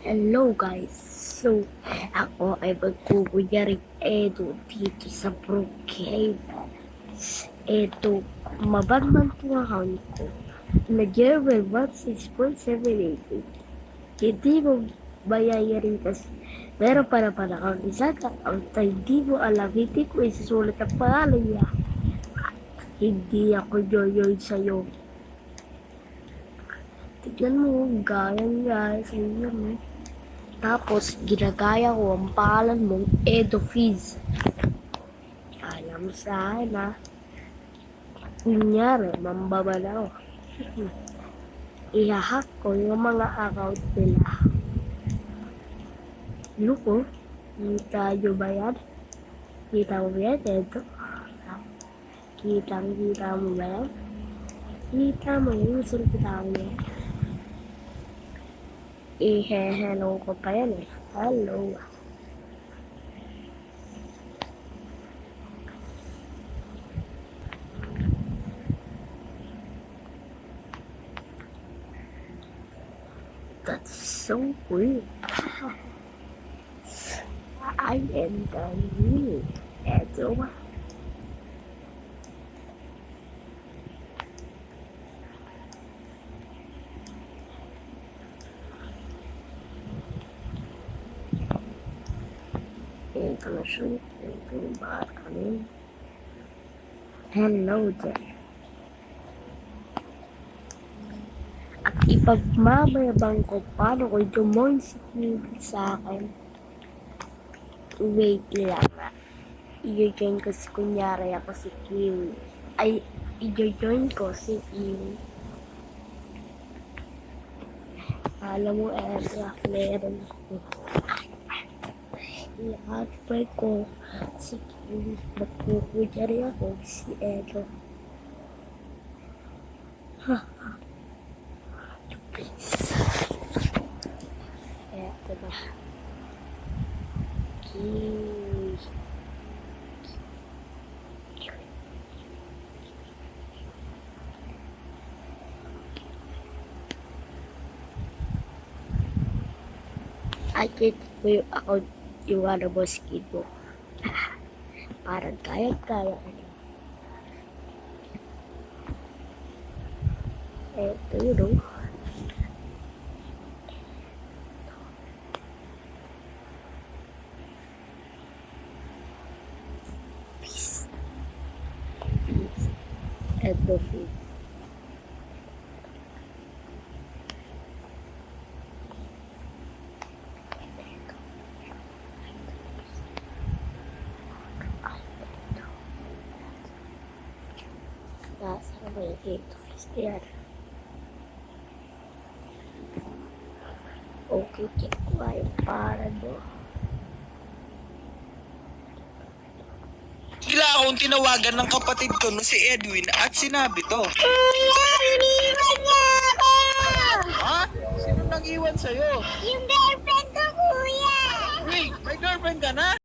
Hello guys! So, ako ay magkukunyaring Edo dito sa Brookhaven. Edo, mabanman po account ko. Nag-yearwell 16.788. Hindi mo bayayarin kasi meron para kang isang account na hindi mo alam, hindi ko isusulat ang pangalan niya. Hindi ako jojoy sa'yo. Tignan mo, gaya sa inyo, eh. Tapos, ginagaya ko ang pangalan mong Edo Fizz. Alam mo sa akin, ha? Kunyari, mambaban ako. Ihahack ko yung mga account nila. Luko, kita nyo ba yan? Kita mo ba yan, Edo? Kita mo ba yan? Kita mo yun, kita mo yan. Hello ko pa yan eh. Hello. That's so weird. I am the new Edo. Ito na siya. Ito yung bakit kami. Hello there. At ipagmamayabang ko paano ko dumoin si Kiwi sa akin. Wait lang. I-join ko si kunyari ako si Kiwi. Ay, i-join ko si Kiwi. Alam mo, Edra, meron ko. I-advert ko si Kiwi. Magkukudyari ako si Edra. Eto na. Kiwi. I-check ko yung account yung mo skin mo. Parang kaya-kaya ka niya. Eto yun o. Peace. Peace. Eto Fizz. Nasa na ba yung Edo Fizz yan? Okay, check ko nga yung para do. Bigla akong tinawagan ng kapatid ko no si Edwin at sinabi to. Iniwan niya ako! Ha? Sino nag-iwan sa'yo? Yung girlfriend ko, kuya! Wait, may girlfriend ka na?